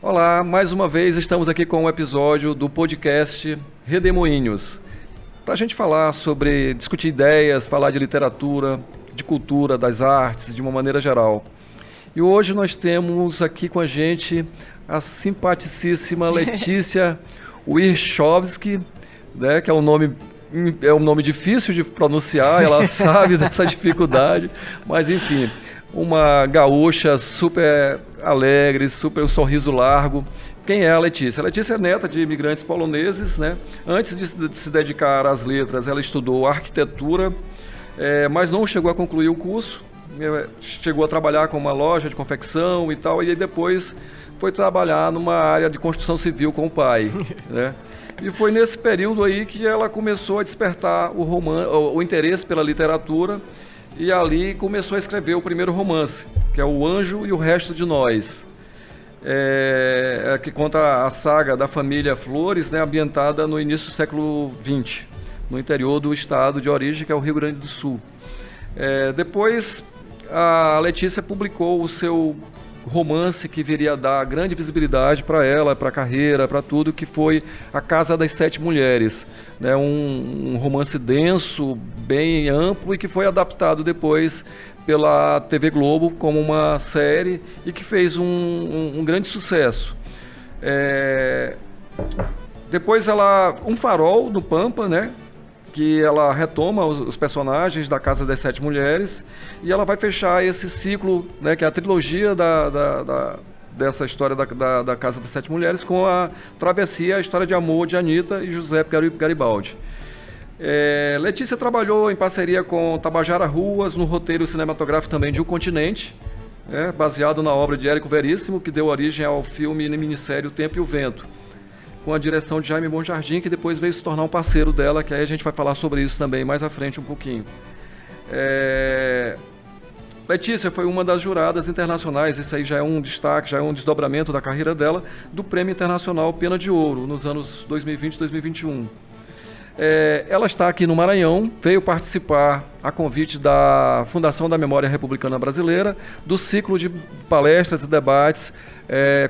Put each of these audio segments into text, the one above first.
Olá, mais uma vez estamos aqui com um episódio do podcast Redemoinhos, para a gente falar sobre, discutir ideias, falar de literatura, de cultura, das artes, de uma maneira geral. E hoje nós temos aqui com a gente a simpaticíssima Letícia Wierchowski, né, que é um nome difícil de pronunciar, ela sabe dessa dificuldade, mas enfim, uma gaúcha super alegre, super sorriso largo. Quem é a Letícia? A Letícia é neta de imigrantes poloneses, né? Antes de se dedicar às letras, ela estudou arquitetura, mas não chegou a concluir o curso, chegou a trabalhar com uma loja de confecção e tal, e aí depois foi trabalhar numa área de construção civil com o pai, né? E foi nesse período aí que ela começou a despertar o interesse pela literatura, e ali começou a escrever o primeiro romance, que é O Anjo e o Resto de Nós, que conta a saga da família Flores, né, ambientada no início do século XX, no interior do estado de origem, que é o Rio Grande do Sul. Depois, a Letícia publicou o seu romance que viria a dar grande visibilidade para ela, para a carreira, para tudo, que foi A Casa das Sete Mulheres, né? Um romance denso, bem amplo, e que foi adaptado depois pela TV Globo como uma série e que fez um grande sucesso. Depois Um Farol no Pampa, né? Que ela retoma os personagens da Casa das Sete Mulheres, e ela vai fechar esse ciclo, né, que é a trilogia dessa história da Casa das Sete Mulheres, com a Travessia, a história de amor de Anitta e José Garibaldi. Letícia trabalhou em parceria com Tabajara Ruas no roteiro cinematográfico também de O Continente, baseado na obra de Érico Veríssimo, que deu origem ao filme e minissérie O Tempo e o Vento, com a direção de Jaime Bonjardim, que depois veio se tornar um parceiro dela, que aí a gente vai falar sobre isso também mais à frente um pouquinho. Letícia foi uma das juradas internacionais, esse aí já é um destaque, já é um desdobramento da carreira dela, do Prêmio Internacional Pena de Ouro, nos anos 2020 e 2021. Ela está aqui no Maranhão, veio participar a convite da Fundação da Memória Republicana Brasileira, do ciclo de palestras e debates,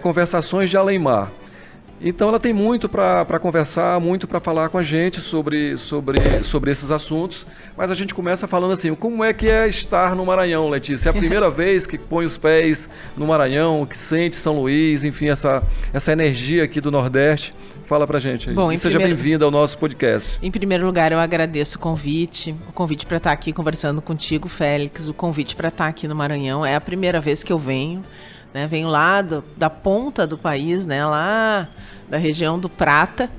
Conversações de Além-Mar. Então ela tem muito para conversar, muito para falar com a gente sobre esses assuntos, mas a gente começa falando assim, como é que é estar no Maranhão, Letícia? É a primeira vez que põe os pés no Maranhão, que sente São Luís, enfim, essa energia aqui do Nordeste. Fala pra gente aí. Bom, seja bem-vinda ao nosso podcast. Em primeiro lugar, eu agradeço o convite para estar aqui conversando contigo, Félix, o convite para estar aqui no Maranhão. É a primeira vez que eu venho, né? Venho lá da ponta do país, né? Lá da região do Prata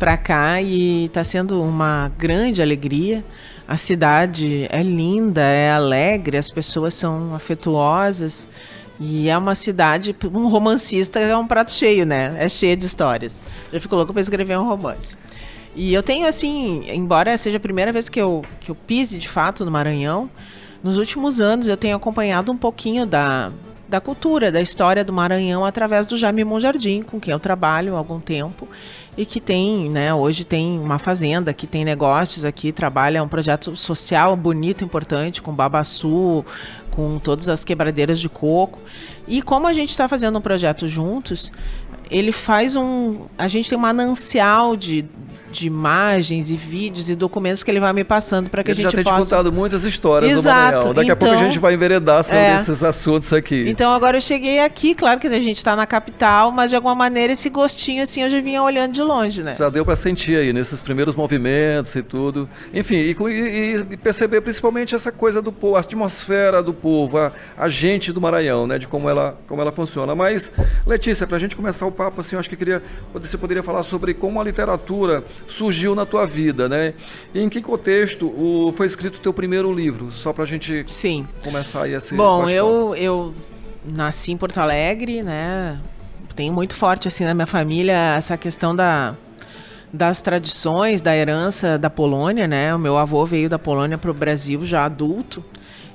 para cá, e está sendo uma grande alegria. A cidade é linda, é alegre, as pessoas são afetuosas, e é uma cidade, um romancista é um prato cheio, né? É cheio de histórias. Eu fico louco para escrever um romance. E eu tenho, assim, embora seja a primeira vez que eu pise de fato no Maranhão, nos últimos anos eu tenho acompanhado um pouquinho da cultura, da história do Maranhão através do Jaime Bonjardim, com quem eu trabalho há algum tempo, e que tem, né, hoje tem uma fazenda, que tem negócios aqui, trabalha um projeto social bonito, importante, com babaçu, com todas as quebradeiras de coco. E como a gente está fazendo um projeto juntos, ele faz a gente tem um manancial de imagens e vídeos e documentos que ele vai me passando para que a gente possa... Ele já tem te contado muitas histórias do Exato. Maranhão. Daqui a pouco a gente vai enveredar sobre esses assuntos aqui. Então agora eu cheguei aqui, claro que a gente está na capital, mas de alguma maneira esse gostinho assim eu já vinha olhando de longe, né? Já deu para sentir aí, nesses primeiros movimentos e tudo. Enfim, e perceber principalmente essa coisa do povo, a atmosfera do povo, a gente do Maranhão, né? De como ela funciona. Mas, Letícia, para a gente começar o papo, assim, eu acho que você poderia falar sobre como a literatura surgiu na tua vida, né? E em que contexto foi escrito o teu primeiro livro? Só pra gente começar aí assim. Bom, eu nasci em Porto Alegre, né? Tenho muito forte assim na minha família essa questão das tradições, da herança da Polônia, né? O meu avô veio da Polônia para o Brasil já adulto,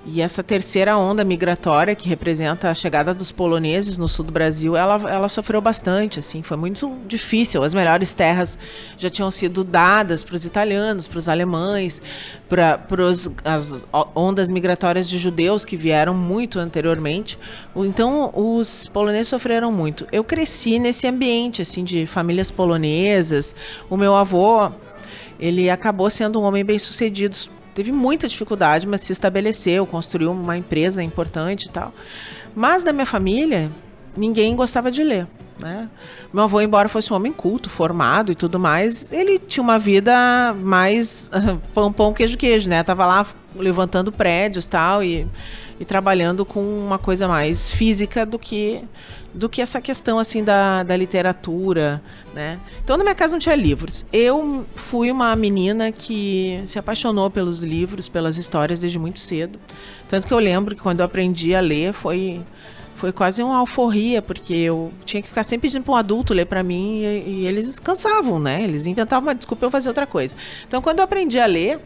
E essa terceira onda migratória, que representa a chegada dos poloneses no sul do Brasil, ela sofreu bastante, assim, foi muito difícil. As melhores terras já tinham sido dadas para os italianos, para os alemães, para as ondas migratórias de judeus que vieram muito anteriormente. Então, os poloneses sofreram muito. Eu cresci nesse ambiente, assim, de famílias polonesas. O meu avô, ele acabou sendo um homem bem-sucedido. Teve muita dificuldade, mas se estabeleceu, construiu uma empresa importante e tal. Mas da minha família, ninguém gostava de ler, né? Meu avô, embora fosse um homem culto, formado e tudo mais, ele tinha uma vida mais pão, queijo, né? Tava lá levantando prédios tal, e trabalhando com uma coisa mais física do que essa questão assim da literatura, né? Então na minha casa não tinha livros. Eu fui uma menina que se apaixonou pelos livros, pelas histórias desde muito cedo. Tanto que eu lembro que quando eu aprendi a ler foi quase uma alforria, porque eu tinha que ficar sempre pedindo para um adulto ler para mim e eles cansavam, né? Eles inventavam uma desculpa eu fazer outra coisa. Então quando eu aprendi a ler,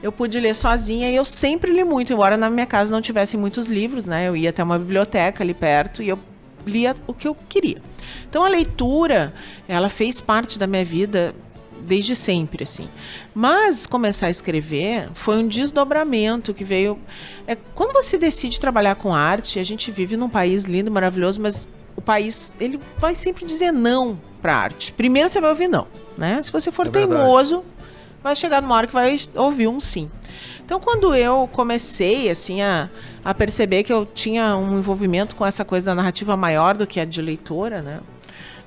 eu pude ler sozinha e eu sempre li muito, embora na minha casa não tivesse muitos livros, né? Eu ia até uma biblioteca ali perto e eu lia o que eu queria. Então a leitura, ela fez parte da minha vida desde sempre, assim. Mas começar a escrever foi um desdobramento que veio... quando você decide trabalhar com arte, a gente vive num país lindo, maravilhoso, mas o país, ele vai sempre dizer não para arte. Primeiro você vai ouvir não, né? Se você for teimoso, vai chegar numa hora que vai ouvir um sim. Então, quando eu comecei, assim, a perceber que eu tinha um envolvimento com essa coisa da narrativa maior do que a de leitora, né?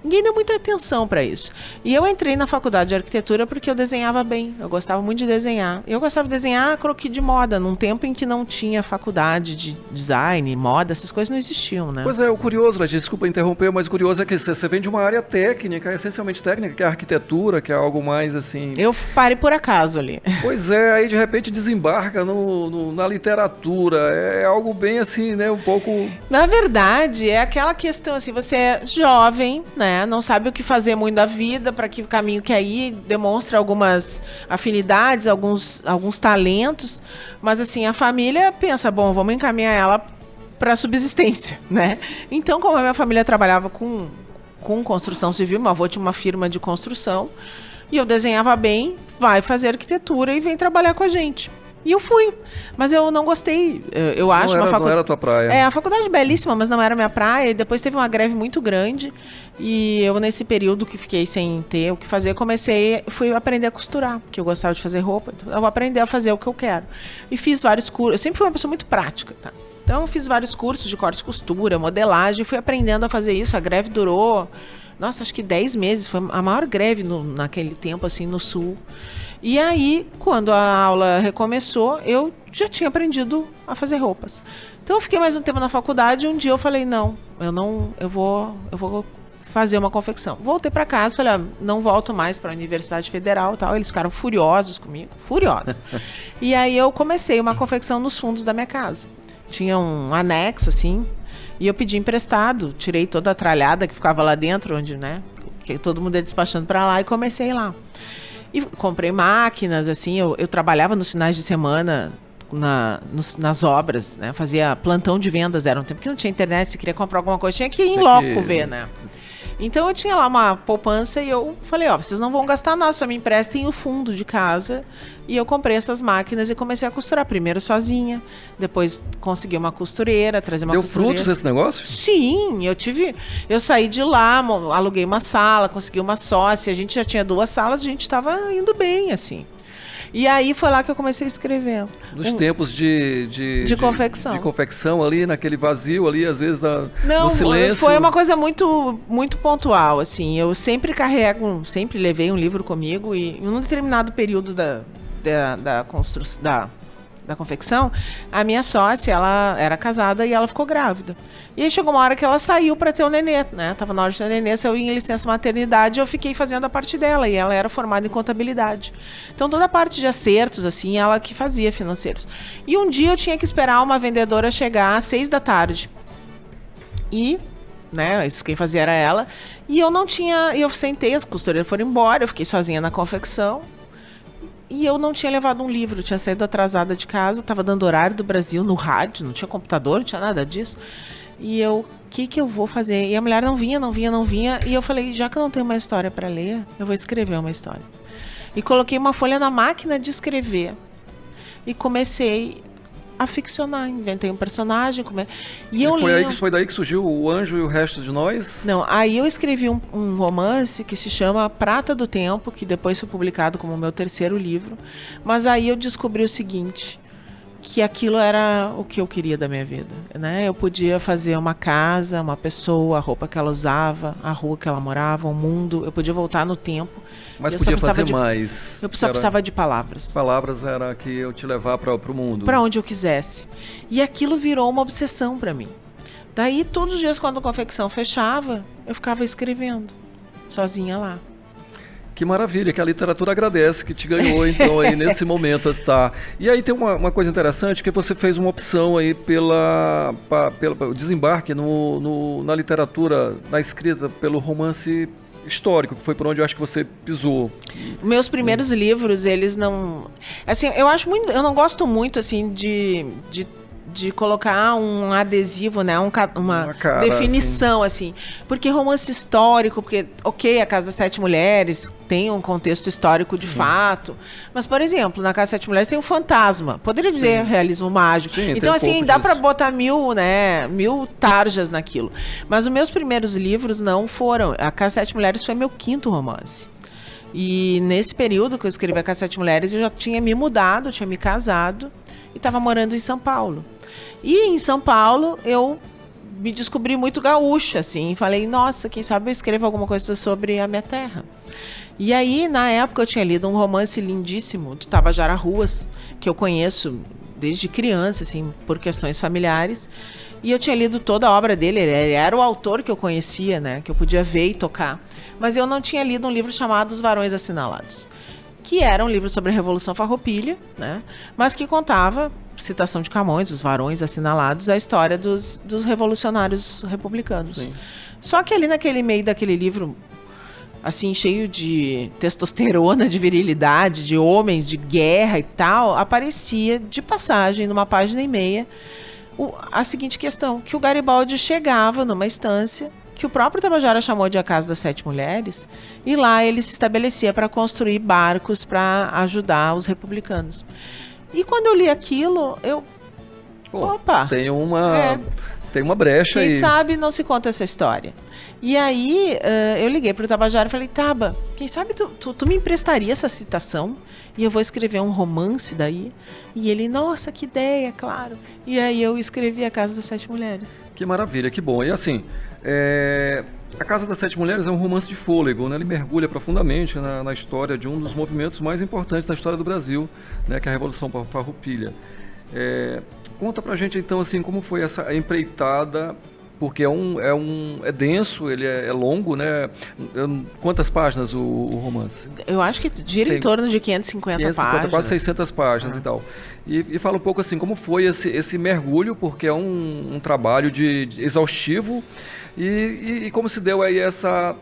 Ninguém deu muita atenção para isso. E eu entrei na faculdade de arquitetura porque eu desenhava bem. Eu gostava muito de desenhar. Eu gostava de desenhar croquis de moda, num tempo em que não tinha faculdade de design, moda, essas coisas não existiam, né? Pois é, o curioso, Letícia, desculpa interromper, mas o curioso é que você vem de uma área técnica, essencialmente técnica, que é a arquitetura, que é algo mais assim... Eu parei por acaso ali. Pois é, aí de repente desembarca na literatura. É algo bem assim, né, um pouco... Na verdade, é aquela questão assim, você é jovem, né? Não sabe o que fazer muito da vida, para que caminho quer ir, demonstra algumas afinidades, alguns talentos, mas assim, a família pensa, bom, vamos encaminhar ela para subsistência, né? Então, como a minha família trabalhava com construção civil, meu avô tinha uma firma de construção, e eu desenhava bem, vai fazer arquitetura e vem trabalhar com a gente. E eu fui, mas eu não gostei, eu acho. Não era a tua praia. A faculdade é belíssima, mas não era minha praia. E depois teve uma greve muito grande e eu, nesse período que fiquei sem ter o que fazer, fui aprender a costurar, porque eu gostava de fazer roupa. Então eu vou aprender a fazer o que eu quero. E fiz vários cursos, eu sempre fui uma pessoa muito prática, tá? Então eu fiz vários cursos de corte e costura, modelagem, fui aprendendo a fazer isso. A greve durou, nossa, acho que 10 meses, foi a maior greve naquele tempo, assim, no Sul. E aí, quando a aula recomeçou, eu já tinha aprendido a fazer roupas. Então eu fiquei mais um tempo na faculdade e um dia eu falei, eu vou fazer uma confecção. Voltei para casa, falei, não volto mais para a Universidade Federal e tal. Eles ficaram furiosos comigo, furiosos. E aí eu comecei uma confecção nos fundos da minha casa. Tinha um anexo, assim, e eu pedi emprestado, tirei toda a tralhada que ficava lá dentro, onde, né, que todo mundo ia despachando para lá, e comecei lá. E comprei máquinas, assim, eu trabalhava nos finais de semana nas obras, né? Fazia plantão de vendas, era um tempo que não tinha internet, se queria comprar alguma coisa, tinha que ir em loco ver, né? Então eu tinha lá uma poupança e eu falei, vocês não vão gastar nada, só me emprestem o fundo de casa. E eu comprei essas máquinas e comecei a costurar, primeiro sozinha, depois consegui uma costureira, trazer uma costureira. Deu frutos esse negócio? Sim, eu saí de lá, aluguei uma sala, consegui uma sócia, a gente já tinha 2 salas, a gente estava indo bem, assim. E aí foi lá que eu comecei a escrever. Nos tempos de confecção. De confecção ali, naquele vazio ali, às vezes no silêncio. Foi uma coisa muito, muito pontual, assim. Eu sempre sempre levei um livro comigo e em um determinado período da confecção, a minha sócia, ela era casada e ela ficou grávida. E aí chegou uma hora que ela saiu para ter o nenê, né? Tava na hora de ter o nenê, saiu em licença maternidade, eu fiquei fazendo a parte dela e ela era formada em contabilidade. Então toda a parte de acertos, assim, ela que fazia financeiros. E um dia eu tinha que esperar uma vendedora chegar às 6 da tarde. E, né, isso quem fazia era ela. E eu sentei, as costureiras foram embora, eu fiquei sozinha na confecção. E eu não tinha levado um livro, tinha saído atrasada de casa, estava dando horário do Brasil no rádio, não tinha computador, não tinha nada disso. E eu, o que eu vou fazer? E a mulher não vinha. E eu falei, já que eu não tenho uma história para ler, eu vou escrever uma história. E coloquei uma folha na máquina de escrever. E comecei a ficcionar, inventei um personagem. E foi daí que surgiu O Anjo e o Resto de Nós? Não, aí eu escrevi um romance que se chama Prata do Tempo, que depois foi publicado como meu terceiro livro. Mas aí eu descobri o seguinte, que aquilo era o que eu queria da minha vida, né? Eu podia fazer uma casa, uma pessoa, a roupa que ela usava, a rua que ela morava, o mundo. Eu podia voltar no tempo. Mas podia fazer mais. Eu só precisava de palavras. Palavras era que eu te levar para o mundo. Para onde eu quisesse. E aquilo virou uma obsessão para mim. Daí, todos os dias, quando a confecção fechava, eu ficava escrevendo, sozinha lá. Que maravilha, que a literatura agradece, que te ganhou, então, aí nesse momento, tá? E aí tem uma coisa interessante, que você fez uma opção aí pelo desembarque na literatura, na escrita, pelo romance histórico, que foi por onde eu acho que você pisou. Meus primeiros livros, eles não... Assim, eu não gosto muito, assim, de colocar um adesivo, né, uma cara, definição, assim. Porque romance histórico, porque, ok, a Casa das Sete Mulheres tem um contexto histórico de fato, mas, por exemplo, na Casa das Sete Mulheres tem um fantasma. Poderia dizer realismo mágico. Sim, então, assim, dá para botar mil tarjas naquilo. Mas os meus primeiros livros não foram. A Casa das Sete Mulheres foi meu quinto romance. E nesse período que eu escrevi a Casa das Sete Mulheres, eu já tinha me mudado, tinha me casado e estava morando em São Paulo. E em São Paulo eu me descobri muito gaúcha, assim, e falei, nossa, quem sabe eu escrevo alguma coisa sobre a minha terra. E aí, na época, eu tinha lido um romance lindíssimo do Tabajara Ruas, que eu conheço desde criança, assim, por questões familiares. E eu tinha lido toda a obra dele, ele era o autor que eu conhecia, né, que eu podia ver e tocar. Mas eu não tinha lido um livro chamado Os Varões Assinalados, que era um livro sobre a Revolução Farroupilha, né, mas que contava, citação de Camões, Os Varões Assinalados, a história dos revolucionários republicanos. Sim. Só que ali naquele meio daquele livro, assim, cheio de testosterona, de virilidade, de homens, de guerra e tal, aparecia de passagem, numa página e meia, a seguinte questão, que o Garibaldi chegava numa estância que o próprio Tabajara chamou de a Casa das Sete Mulheres, e lá ele se estabelecia para construir barcos para ajudar os republicanos. E quando eu li aquilo, opa! Tem uma brecha aí. Quem sabe não se conta essa história. E aí, eu liguei para o Tabajara e falei, Taba, quem sabe tu me emprestaria essa citação? E eu vou escrever um romance daí? E ele, nossa, que ideia, claro. E aí eu escrevi A Casa das Sete Mulheres. Que maravilha, que bom. E assim, A Casa das Sete Mulheres é um romance de fôlego, né? Ele mergulha profundamente na história de um dos movimentos mais importantes da história do Brasil, né? Que é a Revolução Farroupilha. Conta pra gente então assim como foi essa empreitada, porque é denso, ele é longo, né? Quantas páginas o romance? Eu acho que gira em torno de 550 páginas. Quase 600 páginas e tal. E fala um pouco assim, como foi esse mergulho, porque é um trabalho de exaustivo, e como se deu aí essa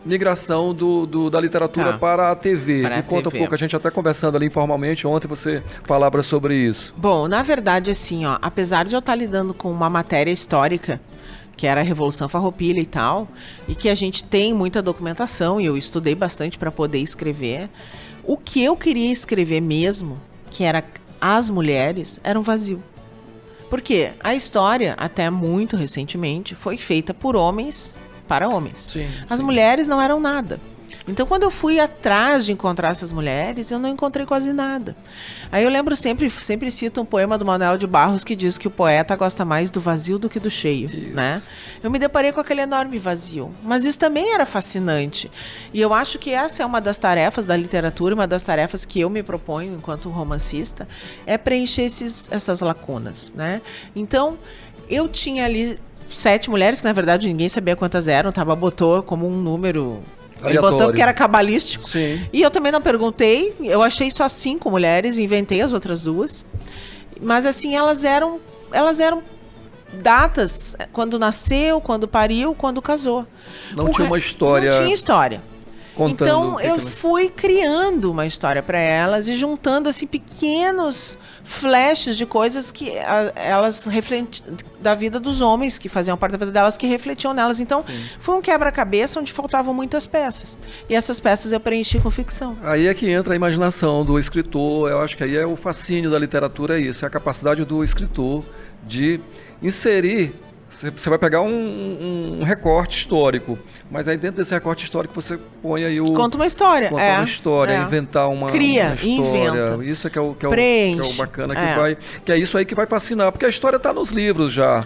migração da literatura para a TV. Me conta um pouco, a gente até conversando ali informalmente ontem, você falava sobre isso. Bom, na verdade, assim, apesar de eu estar lidando com uma matéria histórica, que era a Revolução Farroupilha e tal, e que a gente tem muita documentação, e eu estudei bastante para poder escrever, o que eu queria escrever mesmo, que era as mulheres, era um vazio. Porque a história, até muito recentemente, foi feita por homens para homens. Sim. As mulheres não eram nada. Então, quando eu fui atrás de encontrar essas mulheres, eu não encontrei quase nada. Aí eu lembro, sempre cito um poema do Manuel de Barros que diz que o poeta gosta mais do vazio do que do cheio, né? Eu me deparei com aquele enorme vazio, mas isso também era fascinante. E eu acho que essa é uma das tarefas da literatura, uma das tarefas que eu me proponho enquanto romancista, é preencher essas lacunas, né? Então, eu tinha ali 7 mulheres, que na verdade ninguém sabia quantas eram, botou como um número... Ele botou porque era cabalístico. Sim. E eu também não perguntei. Eu achei só 5 mulheres e inventei as outras 2. Mas assim, elas eram datas. Quando nasceu, quando pariu, quando casou. Não tinha uma história. Não tinha história. contando. Então eu fui criando uma história para elas e juntando assim pequenos flashes de coisas que elas refletiam da vida dos homens que faziam parte da vida delas, que refletiam nelas. Então foi um quebra-cabeça onde faltavam muitas peças. E essas peças eu preenchi com ficção. Aí é que entra a imaginação do escritor. Eu acho que aí é o fascínio da literatura, é isso, é a capacidade do escritor de inserir. Você vai pegar um recorte histórico, mas aí dentro desse recorte histórico você põe aí o... Conta uma história. Conta uma história, inventar uma Cria, uma história. inventa. Isso é que é o bacana, que é isso aí que vai fascinar, porque a história está nos livros já.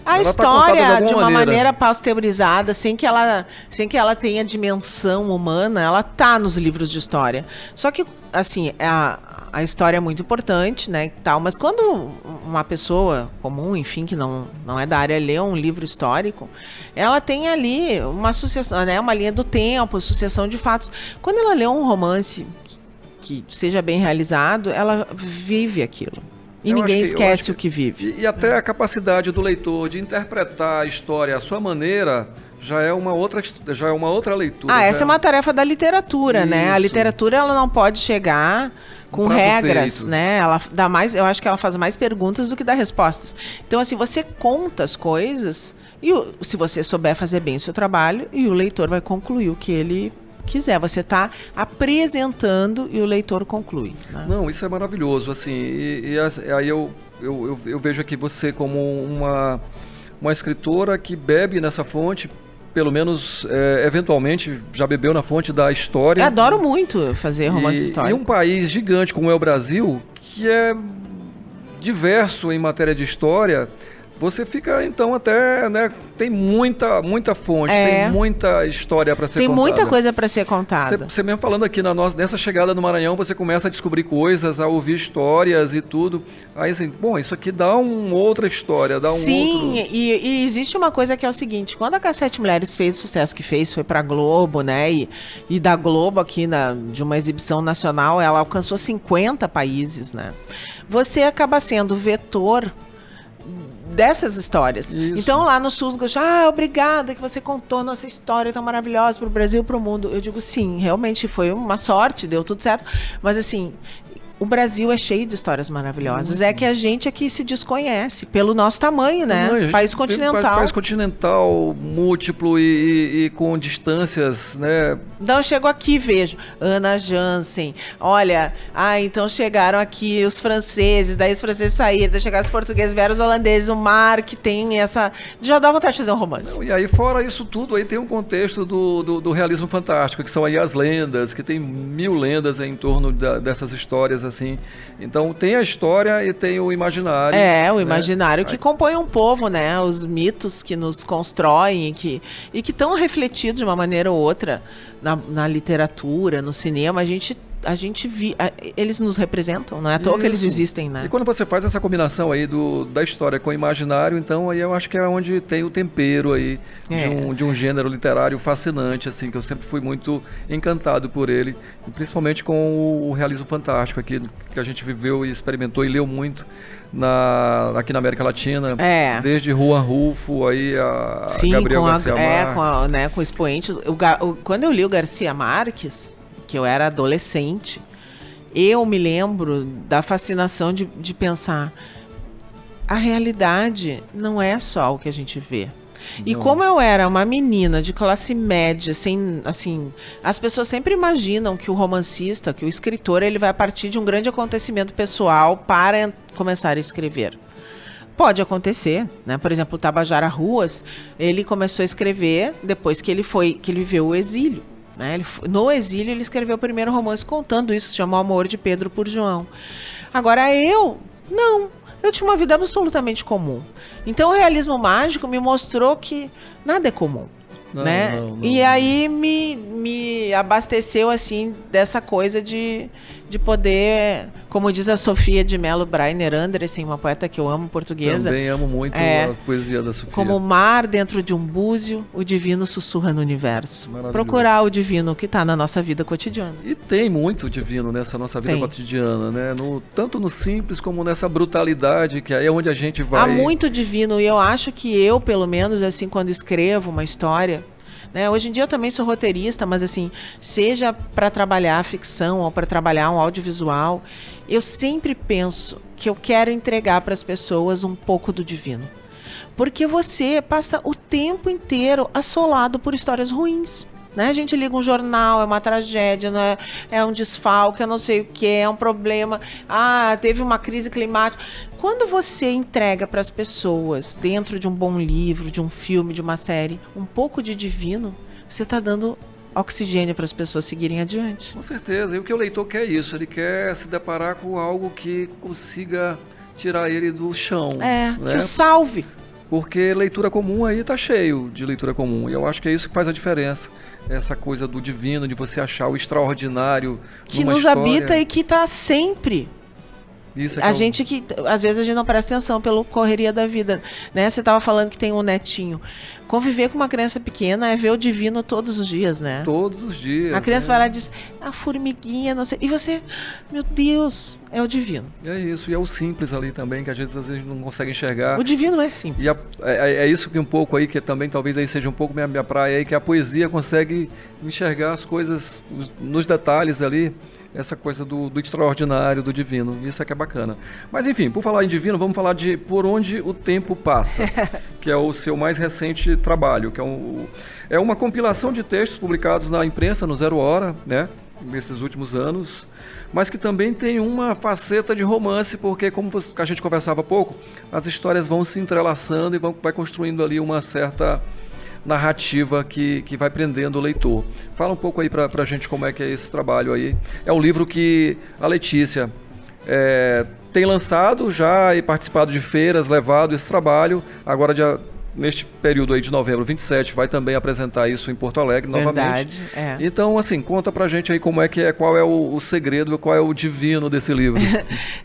A Ela história, tá de uma maneira pasteurizada, sem que ela tenha dimensão humana, ela tá nos livros de história. Só que, assim, a história é muito importante, né, tal, mas quando uma pessoa comum, enfim, que não é da área, lê um livro histórico, ela tem ali uma sucessão, né, uma linha do tempo, sucessão de fatos. Quando ela lê um romance que seja bem realizado, ela vive aquilo. E ninguém esquece o que vive. E até a capacidade do leitor de interpretar a história à sua maneira já é uma outra leitura. Essa é uma tarefa da literatura, né? A literatura ela não pode chegar com regras, feito, né? Ela dá mais, eu acho que ela faz mais perguntas do que dá respostas. Então, assim, você conta as coisas e se você souber fazer bem o seu trabalho, e o leitor vai concluir o que ele quiser. Você está apresentando e o leitor conclui, né? Não, isso é maravilhoso, assim, aí eu vejo aqui você como uma escritora que bebe nessa fonte, pelo menos eventualmente já bebeu na fonte da história. Eu adoro muito fazer romance histórico. E um país gigante como é o Brasil, que é diverso em matéria de história, você fica, então, até, né, tem muita fonte, tem muita história para ser contada. Tem muita coisa para ser contada. Você mesmo falando aqui nessa chegada no Maranhão, você começa a descobrir coisas, a ouvir histórias e tudo. Aí, assim, bom, isso aqui dá uma outra história, dá um outro... Sim, e existe uma coisa que é o seguinte, quando a Cassete Mulheres fez o sucesso que fez, foi pra Globo, né, e da Globo aqui, de uma exibição nacional, ela alcançou 50 países, né. Você acaba sendo vetor dessas histórias. Isso. Então lá no SUS, obrigada que você contou nossa história tão maravilhosa para o Brasil e para o mundo. Eu digo sim, realmente foi uma sorte, deu tudo certo, mas assim, o Brasil é cheio de histórias maravilhosas. É que a gente aqui se desconhece pelo nosso tamanho, né? País continental. País continental, múltiplo e com distâncias, né? Então eu chego aqui e vejo Ana Jansen, olha, então chegaram aqui os franceses, daí os franceses saíram, daí chegaram os portugueses, vieram os holandeses, o mar que tem essa... Já dá vontade de fazer um romance. Não, e aí fora isso tudo, aí tem um contexto do realismo fantástico, que são aí as lendas, que tem 1000 lendas em torno dessas histórias, assim. Então tem a história e tem o imaginário. O imaginário, né? Que compõe um povo, né? Os mitos que nos constroem e que estão refletidos de uma maneira ou outra na literatura, no cinema. Eles nos representam, não é à toa que eles existem, né? E quando você faz essa combinação aí da história com o imaginário, então aí eu acho que é onde tem o tempero aí de um gênero literário fascinante, assim, que eu sempre fui muito encantado por ele, e principalmente com o realismo fantástico aqui, que a gente viveu e experimentou e leu muito aqui na América Latina, desde Juan Rulfo, aí a Gabriel Garcia Marques. Com o expoente. Quando eu li o Garcia Marques, que eu era adolescente, eu me lembro da fascinação de pensar, a realidade não é só o que a gente vê. Não. E como eu era uma menina de classe média, assim, as pessoas sempre imaginam que o romancista, que o escritor, ele vai partir de um grande acontecimento pessoal para começar a escrever. Pode acontecer, né? Por exemplo, o Tabajara Ruas, ele começou a escrever depois que ele viveu o exílio. Né? No exílio ele escreveu o primeiro romance contando isso, se chama O Amor de Pedro por João. Agora eu tinha uma vida absolutamente comum. Então o realismo mágico me mostrou que nada é comum. Né? Não. E aí me abasteceu assim dessa coisa de poder, como diz a Sofia de Mello Breiner Andressen, uma poeta que eu amo, portuguesa. Também amo muito a poesia da Sofia. Como o mar dentro de um búzio, o divino sussurra no universo. Procurar o divino que está na nossa vida cotidiana. E tem muito divino nessa nossa vida cotidiana, né? Tanto no simples como nessa brutalidade, que aí é onde a gente vai... Há muito divino, e eu acho que eu, pelo menos, assim, quando escrevo uma história, né? Hoje em dia eu também sou roteirista, mas assim, seja para trabalhar ficção ou para trabalhar um audiovisual, eu sempre penso que eu quero entregar para as pessoas um pouco do divino. Porque você passa o tempo inteiro assolado por histórias ruins. Né? A gente liga um jornal, é uma tragédia, né? É um desfalque, eu não sei o que, é um problema. Teve uma crise climática. Quando você entrega para as pessoas, dentro de um bom livro, de um filme, de uma série, um pouco de divino, você está dando oxigênio para as pessoas seguirem adiante. Com certeza. E o que o leitor quer é isso. Ele quer se deparar com algo que consiga tirar ele do chão. Né? Que o salve. Porque leitura comum aí tá cheio de leitura comum. E eu acho que é isso que faz a diferença. Essa coisa do divino, de você achar o extraordinário que nos história. Habita e que está sempre. Isso é a gente que às vezes a gente não presta atenção pela correria da vida, né? Você estava falando que tem um netinho. Conviver com uma criança pequena é ver o divino todos os dias, né? Todos os dias. A criança vai lá e diz, a formiguinha, não sei. E você, meu Deus, é o divino. É isso, e é o simples ali também, que às vezes não consegue enxergar. O divino é simples. E é isso que um pouco aí, que também talvez aí seja um pouco minha praia aí, que a poesia consegue enxergar as coisas nos detalhes ali. Essa coisa do extraordinário, do divino. Isso é que é bacana. Mas enfim, por falar em divino, vamos falar de Por Onde o Tempo Passa, que é o seu mais recente trabalho, que é uma compilação de textos publicados na imprensa, no Zero Hora, né, nesses últimos anos, mas que também tem uma faceta de romance, porque, como a gente conversava há pouco, as histórias vão se entrelaçando e vai construindo ali uma certa narrativa que vai prendendo o leitor. Fala um pouco aí pra gente como é que é esse trabalho aí. É um livro que a Letícia tem lançado já e participado de feiras, levado esse trabalho. Agora, neste período aí de novembro 27, vai também apresentar isso em Porto Alegre novamente. Verdade, Então, assim, conta pra gente aí como é que é, qual é o segredo, qual é o divino desse livro.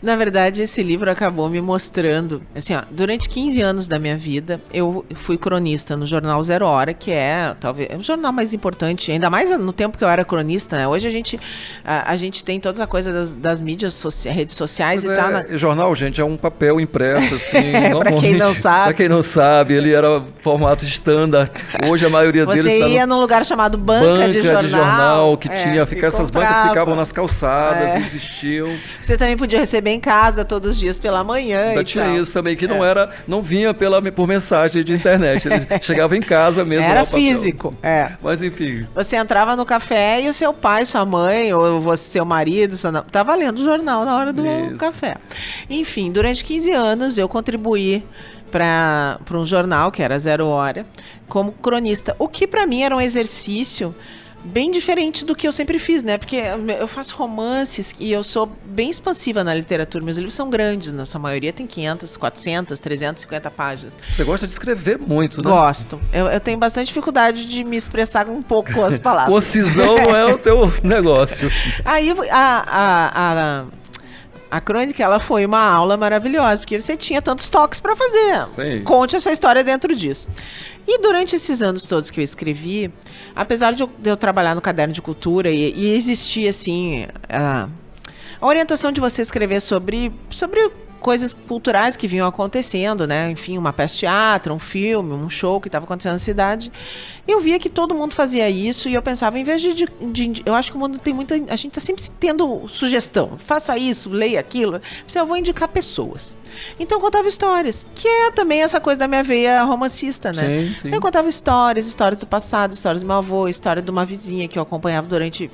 Na verdade, esse livro acabou me mostrando, assim, durante 15 anos da minha vida, eu fui cronista no jornal Zero Hora, que é, talvez, o jornal mais importante, ainda mais no tempo que eu era cronista, né? Hoje a gente tem toda a coisa das mídias redes sociais e tal. Jornal, gente, é um papel impresso, assim. Pra quem não sabe. Pra quem não sabe, ele era formato standard. Hoje a maioria deles Você ia num lugar chamado banca de jornal que essas bancas ficavam nas calçadas, existiam. Você também podia receber em casa todos os dias pela manhã. Ainda tinha isso também, que não vinha por mensagem de internet. Ele chegava em casa mesmo. Era físico. Mas enfim. Você entrava no café e o seu pai, sua mãe, ou seu marido, estava lendo o jornal na hora do café. Enfim, durante 15 anos eu contribuí para um jornal, que era Zero Hora, como cronista. O que para mim era um exercício bem diferente do que eu sempre fiz, né? Porque eu faço romances e eu sou bem expansiva na literatura. Meus livros são grandes, na sua maioria tem 500, 400, 350 páginas. Você gosta de escrever muito, né? Gosto. Eu tenho bastante dificuldade de me expressar com um pouco com as palavras. Concisão não é o teu negócio. Aí a crônica, ela foi uma aula maravilhosa, porque você tinha tantos toques para fazer. Sim. Conte a sua história dentro disso. E durante esses anos todos que eu escrevi, apesar de eu trabalhar no Caderno de Cultura e existir, assim, a orientação de você escrever sobre coisas culturais que vinham acontecendo, né? Enfim, uma peça de teatro, um filme, um show que estava acontecendo na cidade. Eu via que todo mundo fazia isso e eu pensava, em vez eu acho que o mundo tem muita... A gente está sempre tendo sugestão. Faça isso, leia aquilo. Eu vou indicar pessoas. Então eu contava histórias, que é também essa coisa da minha veia romancista, né? Sim. Eu contava histórias do passado, histórias do meu avô, história de uma vizinha que eu acompanhava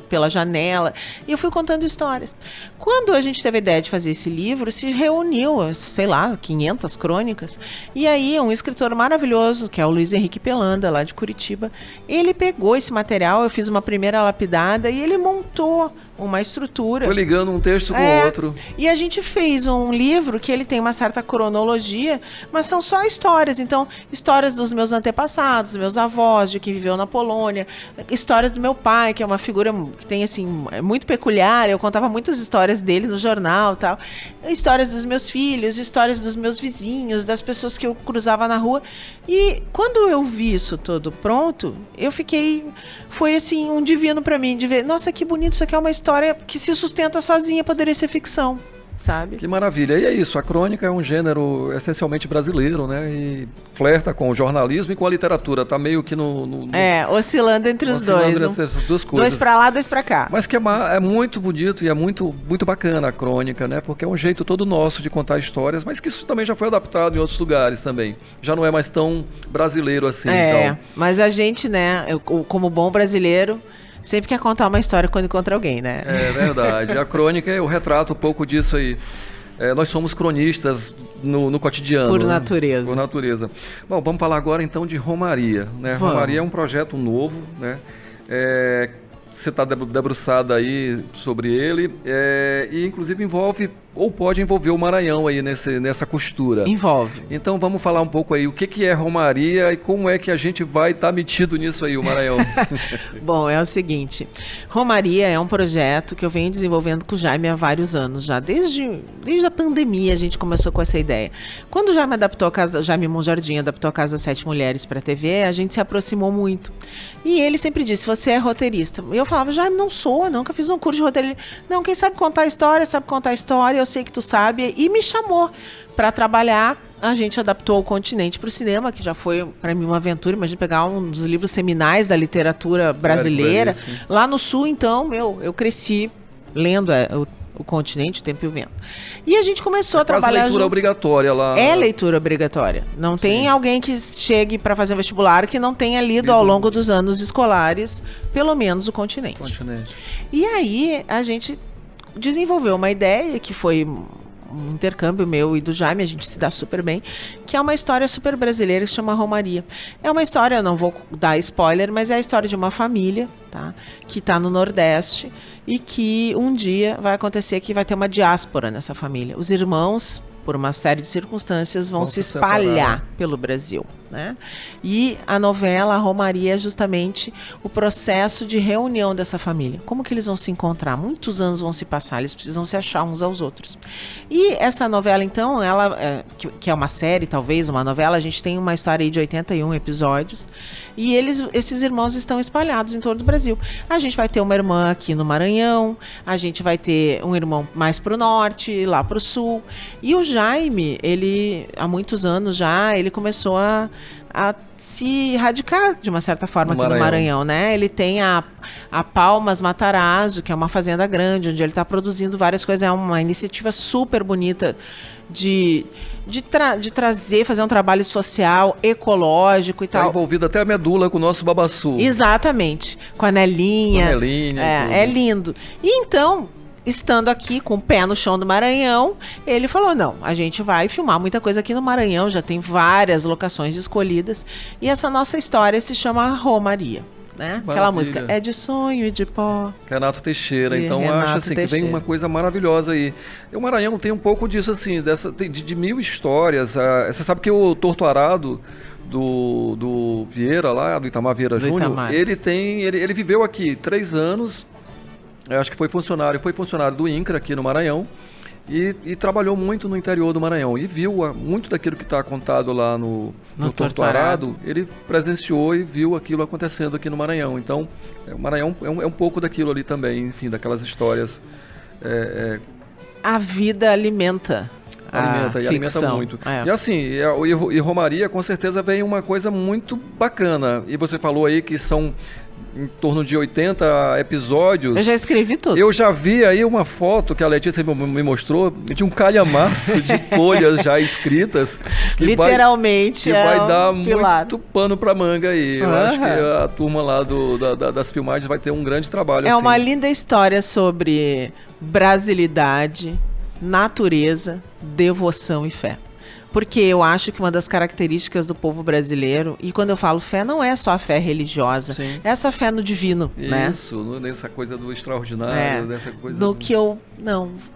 pela janela. E eu fui contando histórias. Quando a gente teve a ideia de fazer esse livro, se reuniu, sei lá, 500 crônicas. E aí um escritor maravilhoso, que é o Luiz Henrique Pelanda, lá de Curitiba, ele pegou esse material, eu fiz uma primeira lapidada e ele montou uma estrutura. Foi ligando um texto com o outro. E a gente fez um livro que ele tem uma certa cronologia, mas são só histórias. Então, histórias dos meus antepassados, dos meus avós, de quem viveu na Polônia, histórias do meu pai, que é uma figura que tem, assim, muito peculiar. Eu contava muitas histórias dele no jornal e tal. Histórias dos meus filhos, histórias dos meus vizinhos, das pessoas que eu cruzava na rua. E quando eu vi isso todo pronto, eu fiquei... Foi, assim, um divino pra mim, de ver, nossa, que bonito, isso aqui é uma história que se sustenta sozinha, poderia ser ficção. sabe? Que maravilha. E é isso, a crônica é um gênero essencialmente brasileiro, né? E flerta com o jornalismo e com a literatura. Tá meio que oscilando entre os dois. Entre essas duas coisas. Dois pra lá, dois pra cá. Mas que é muito bonito e é muito, muito bacana a crônica, né? Porque é um jeito todo nosso de contar histórias, mas que isso também já foi adaptado em outros lugares também. Já não é mais tão brasileiro assim. Então. Mas a gente, né, como bom brasileiro, sempre quer contar uma história quando encontra alguém, né? É verdade. A crônica, eu retrato um pouco disso aí. Nós somos cronistas no cotidiano. Por natureza. Né? Por natureza. Bom, vamos falar agora então de Romaria. Né? Romaria é um projeto novo, né? Você está debruçada aí sobre ele e inclusive envolve, ou pode envolver o Maranhão aí nessa costura. Envolve. Então vamos falar um pouco aí, o que é Romaria e como é que a gente vai estar metido nisso aí, o Maranhão. Bom, é o seguinte, Romaria é um projeto que eu venho desenvolvendo com o Jaime há vários anos já, desde a pandemia a gente começou com essa ideia. Quando o Jaime Jaime Monjardim adaptou a Casa das Sete Mulheres para a TV, a gente se aproximou muito. E ele sempre disse, você é roteirista. E eu falava, Jaime, não sou, nunca fiz um curso de roteiro. Não, quem sabe contar história, eu sei que tu sabe. E me chamou para trabalhar. A gente adaptou O Continente para o cinema, que já foi para mim uma aventura. Imagina pegar um dos livros seminais da literatura brasileira. Lá no Sul, então, eu cresci lendo O Continente, O Tempo e o Vento. E a gente começou a trabalhar quase leitura obrigatória lá. É leitura obrigatória. Não tem alguém que chegue para fazer um vestibular que não tenha lido ao longo dos anos escolares, pelo menos O Continente. E aí a gente desenvolveu uma ideia que foi um intercâmbio meu e do Jaime, a gente se dá super bem, que é uma história super brasileira que se chama Romaria. É uma história, eu não vou dar spoiler, mas é a história de uma família, tá? Que está no Nordeste e que um dia vai acontecer que vai ter uma diáspora nessa família. Os irmãos, por uma série de circunstâncias, vão se espalhar pelo Brasil, né? E a novela, a Romaria, é justamente o processo de reunião dessa família. Como que eles vão se encontrar? Muitos anos vão se passar, eles precisam se achar uns aos outros. E essa novela, então, ela que é uma série, talvez, uma novela, a gente tem uma história aí de 81 episódios, e esses irmãos estão espalhados em todo o Brasil. A gente vai ter uma irmã aqui no Maranhão, a gente vai ter um irmão mais pro norte, lá pro sul, e o Jaime, ele, há muitos anos já, ele começou a se radicar de uma certa forma aqui no Maranhão, né? Ele tem a Palmas Matarazzo, que é uma fazenda grande, onde ele está produzindo várias coisas. É uma iniciativa super bonita de trazer, fazer um trabalho social, ecológico e tal. Está envolvido até a medula com o nosso babaçu. Exatamente, com a Nelinha. É lindo. E então, estando aqui com o pé no chão do Maranhão, ele falou, não, a gente vai filmar muita coisa aqui no Maranhão, já tem várias locações escolhidas, e essa nossa história se chama Romaria, né? Aquela música, é de sonho e de pó. Renato Teixeira, então acho assim que vem uma coisa maravilhosa aí. E o Maranhão tem um pouco disso assim, de mil histórias. Você sabe que o Torto Arado do Vieira lá, do Itamar Vieira Júnior, ele viveu aqui 3 anos. Acho que foi funcionário do INCRA aqui no Maranhão e trabalhou muito no interior do Maranhão e viu muito daquilo que está contado lá no Torto Arado, ele presenciou e viu aquilo acontecendo aqui no Maranhão. Então, o Maranhão é um pouco daquilo ali também, enfim, daquelas histórias. A vida alimenta. Alimenta muito. E assim, e Romaria com certeza vem uma coisa muito bacana. E você falou aí que são em torno de 80 episódios. Eu já escrevi tudo. Eu já vi aí uma foto que a Letícia me mostrou de um calhamaço de folhas já escritas. Que literalmente vai dar muito pano pra manga aí. Eu acho que a turma lá das filmagens vai ter um grande trabalho. É uma linda história sobre brasilidade, natureza, devoção e fé. Porque eu acho que uma das características do povo brasileiro, e quando eu falo fé, não é só a fé religiosa, é essa fé no divino, né? Isso, nessa coisa do extraordinário, dessa coisa... eu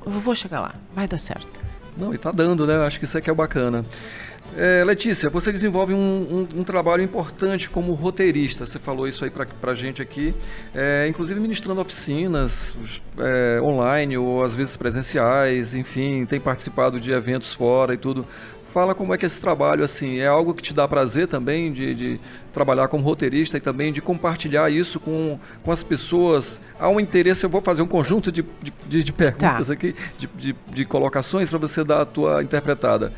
vou chegar lá, vai dar certo. Não, e tá dando, né? Acho que isso aqui é bacana. Letícia, você desenvolve um trabalho importante como roteirista, você falou isso aí pra gente aqui, inclusive ministrando oficinas online ou às vezes presenciais, enfim, tem participado de eventos fora e tudo. fala como é que esse trabalho, assim, é algo que te dá prazer também de trabalhar como roteirista e também de compartilhar isso com as pessoas. Há um interesse, eu vou fazer um conjunto de perguntas aqui, de colocações para você dar a tua interpretada.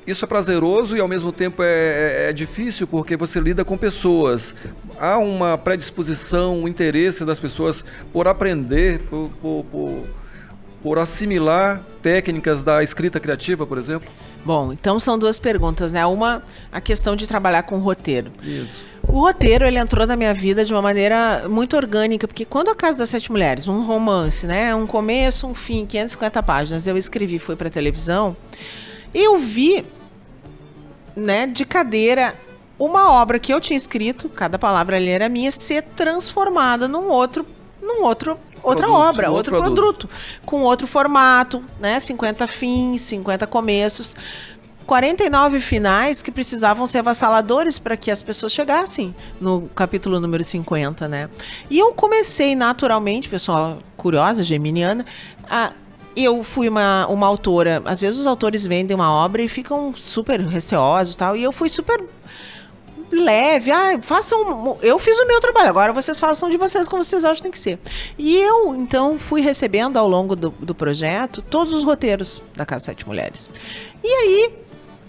Isso é prazeroso e ao mesmo tempo é difícil porque você lida com pessoas. Há uma predisposição, um interesse das pessoas por aprender, por assimilar técnicas da escrita criativa, por exemplo? Bom, então são duas perguntas, né? Uma, a questão de trabalhar com roteiro. Isso. O roteiro, ele entrou na minha vida de uma maneira muito orgânica, porque quando A Casa das Sete Mulheres, um romance, né? Um começo, um fim, 550 páginas, eu escrevi, fui para televisão, eu vi, né, de cadeira, uma obra que eu tinha escrito, cada palavra ali era minha, ser transformada outra obra, outro produto, com outro formato, né? 50 fins, 50 começos, 49 finais que precisavam ser avassaladores para que as pessoas chegassem no capítulo número 50, né? E eu comecei naturalmente, pessoal curiosa, geminiana, eu fui uma autora, às vezes os autores vendem uma obra e ficam super receosos e tal, e eu fui super leve, eu fiz o meu trabalho, agora vocês façam de vocês como vocês acham que tem que ser. E eu, então, fui recebendo ao longo do projeto todos os roteiros da Casa Sete Mulheres. E aí,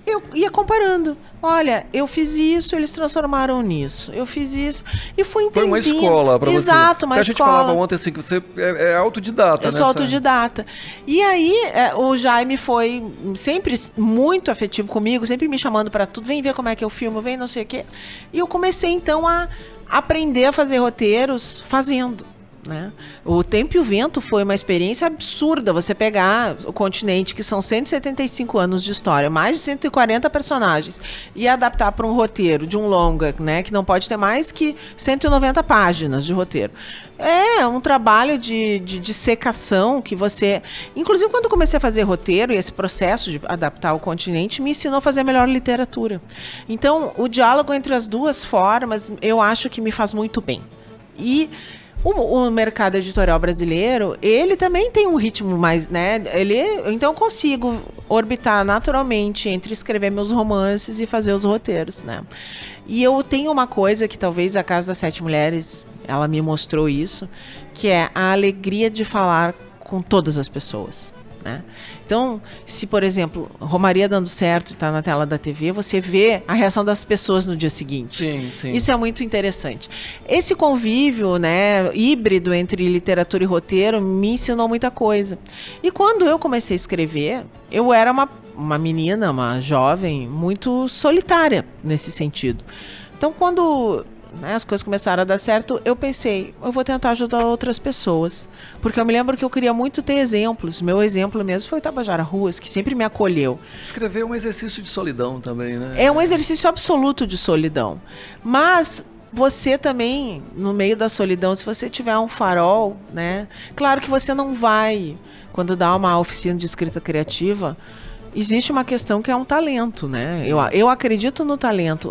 eu ia comparando. Olha, eu fiz isso, eles transformaram nisso. Eu fiz isso e fui entendendo. Foi uma escola para você. Exato, uma escola. A gente falava ontem assim, que você é autodidata, né? Eu sou autodidata. E aí, o Jaime foi sempre muito afetivo comigo, sempre me chamando para tudo. Vem ver como é que eu filmo, vem não sei o quê. E eu comecei, então, a aprender a fazer roteiros fazendo. Né? O Tempo e o Vento foi uma experiência absurda. Você pegar o Continente, que são 175 anos de história, mais de 140 personagens, e adaptar para um roteiro de um longa, né, que não pode ter mais que 190 páginas de roteiro. É um trabalho de secação que você... Inclusive, quando eu comecei a fazer roteiro, e esse processo de adaptar o Continente me ensinou a fazer a melhor literatura. Então, o diálogo entre as duas formas, eu acho que me faz muito bem. E o mercado editorial brasileiro, ele também tem um ritmo mais, né? Então eu consigo orbitar naturalmente entre escrever meus romances e fazer os roteiros, né? E eu tenho uma coisa que talvez A Casa das Sete Mulheres, ela me mostrou isso, que é a alegria de falar com todas as pessoas, né? Então, se, por exemplo, Romaria dando certo e está na tela da TV, você vê a reação das pessoas no dia seguinte. Sim, sim. Isso é muito interessante. Esse convívio, né, híbrido entre literatura e roteiro me ensinou muita coisa. E quando eu comecei a escrever, eu era uma menina, uma jovem, muito solitária nesse sentido. Então, quando as coisas começaram a dar certo, eu pensei, eu vou tentar ajudar outras pessoas. Porque eu me lembro que eu queria muito ter exemplos. Meu exemplo mesmo foi o Tabajara Ruas, que sempre me acolheu. Escrever é um exercício de solidão também, né? É um exercício absoluto de solidão. Mas você também, no meio da solidão, se você tiver um farol, né? Claro que você não vai, quando dá uma oficina de escrita criativa, existe uma questão que é um talento, né? Eu acredito no talento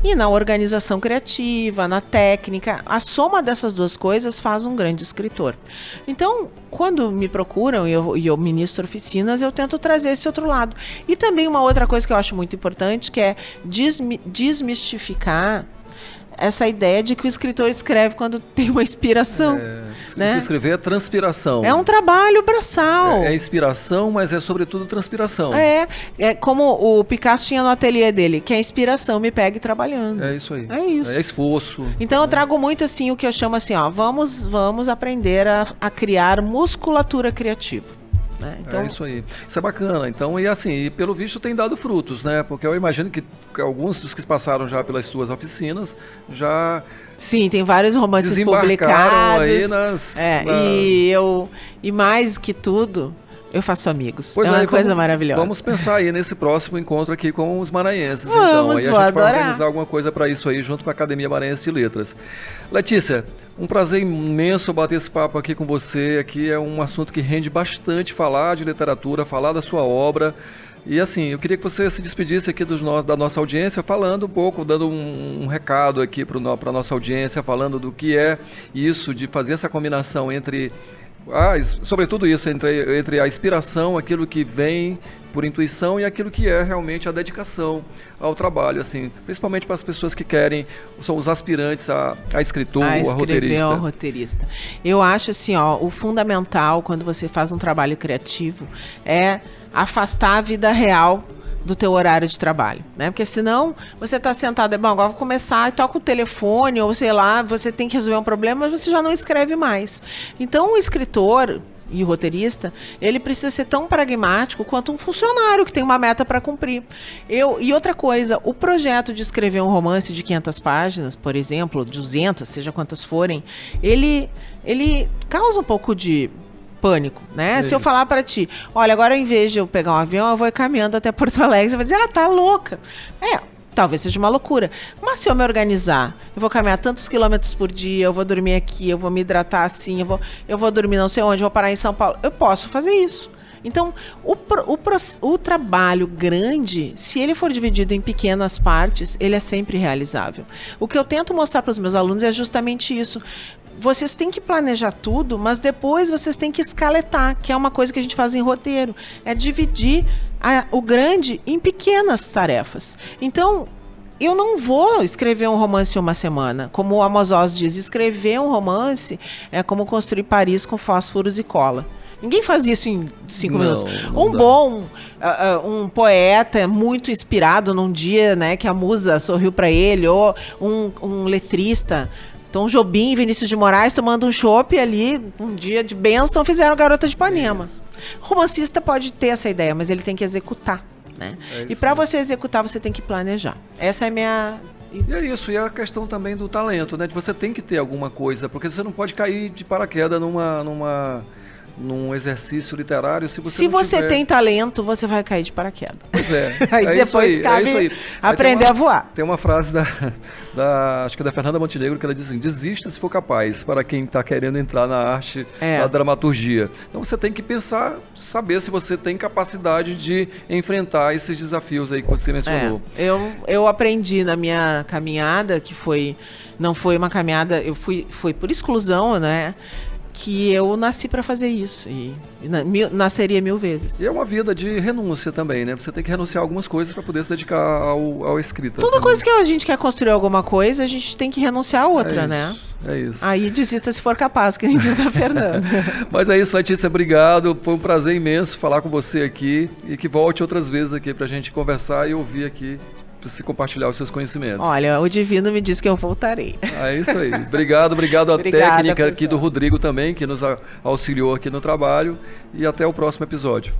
e na organização criativa, na técnica. A soma dessas duas coisas faz um grande escritor. Então, quando me procuram e eu ministro oficinas, eu tento trazer esse outro lado. E também uma outra coisa que eu acho muito importante, que é desmistificar essa ideia de que o escritor escreve quando tem uma inspiração. Né? Se escrever é transpiração. É um trabalho braçal. É inspiração, mas é sobretudo transpiração. É como o Picasso tinha no ateliê dele, que a inspiração me pega trabalhando. É isso aí. É isso. É esforço. Então eu trago muito assim o que eu chamo assim, vamos aprender a criar musculatura criativa. Então, é isso aí. Isso é bacana. Então, e pelo visto tem dado frutos, né? Porque eu imagino que alguns dos que passaram já pelas suas oficinas já... Sim, tem vários romances publicados. Aí E mais que tudo, eu faço amigos. Pois uma coisa maravilhosa. Vamos pensar aí nesse próximo encontro aqui com os maranhenses. Vamos, então. Aí a gente vai adorar. organizar alguma coisa para isso aí, junto com a Academia Maranhense de Letras. Letícia, um prazer imenso bater esse papo aqui com você. Aqui é um assunto que rende bastante falar de literatura, falar da sua obra. E assim, eu queria que você se despedisse aqui da nossa audiência, falando um pouco, dando um recado aqui para a nossa audiência, falando do que é isso de fazer essa combinação entre sobretudo isso, entre a inspiração, aquilo que vem por intuição e aquilo que é realmente a dedicação ao trabalho, assim, principalmente para as pessoas que são os aspirantes a escritor, a roteirista. roteirista. Eu acho assim, o fundamental quando você faz um trabalho criativo é afastar a vida real do teu horário de trabalho, né? Porque senão você está sentado, agora vou começar e toca o telefone, ou sei lá, você tem que resolver um problema, mas você já não escreve mais. Então o escritor e o roteirista, ele precisa ser tão pragmático quanto um funcionário que tem uma meta para cumprir. E outra coisa, o projeto de escrever um romance de 500 páginas, por exemplo, 200, seja quantas forem, ele causa um pouco de pânico, né? Se eu falar para ti, olha, agora em vez de eu pegar um avião, eu vou ir caminhando até Porto Alegre, você vai dizer, tá louca. Talvez seja uma loucura. Mas se eu me organizar, eu vou caminhar tantos quilômetros por dia, eu vou dormir aqui, eu vou me hidratar assim, eu vou dormir não sei onde, eu vou parar em São Paulo. Eu posso fazer isso. Então, o trabalho grande, se ele for dividido em pequenas partes, ele é sempre realizável. O que eu tento mostrar para os meus alunos é justamente isso. Vocês têm que planejar tudo, mas depois vocês têm que escaletar, que é uma coisa que a gente faz em roteiro. É dividir o grande em pequenas tarefas. Então, eu não vou escrever um romance em uma semana. Como o Amos Oz diz, escrever um romance é como construir Paris com fósforos e cola. Ninguém faz isso em 5 minutos. Um poeta muito inspirado num dia, né, que a musa sorriu para ele, ou um letrista, Tom Jobim e Vinícius de Moraes tomando um chopp ali, um dia de bênção, fizeram Garota de Ipanema. O romancista pode ter essa ideia, mas ele tem que executar, né? E para você executar, você tem que planejar. Essa é a minha... E é isso, e a questão também do talento, né? De você tem que ter alguma coisa, porque você não pode cair de paraquedas num exercício literário se você não tiver... tem talento, você vai cair de paraquedas. Pois é. Aí depois cabe aprender a voar. Tem uma frase acho que é da Fernanda Montenegro, que ela diz assim: desista se for capaz, para quem está querendo entrar na arte da dramaturgia. Então você tem que pensar, saber se você tem capacidade de enfrentar esses desafios aí que você mencionou. Eu aprendi na minha caminhada, não foi uma caminhada, foi por exclusão, né? Que eu nasci para fazer isso e nasceria 1000 vezes. E é uma vida de renúncia também, né? Você tem que renunciar a algumas coisas para poder se dedicar ao escrita. Toda coisa que a gente quer construir alguma coisa, a gente tem que renunciar a outra, né? É isso. Aí desista se for capaz, que nem diz a Fernanda. Mas é isso, Letícia, obrigado. Foi um prazer imenso falar com você aqui e que volte outras vezes aqui para a gente conversar e ouvir aqui, se compartilhar os seus conhecimentos. Olha, o Divino me disse que eu voltarei. É isso aí. Obrigado à técnica aqui do Rodrigo também, que nos auxiliou aqui no trabalho. E até o próximo episódio.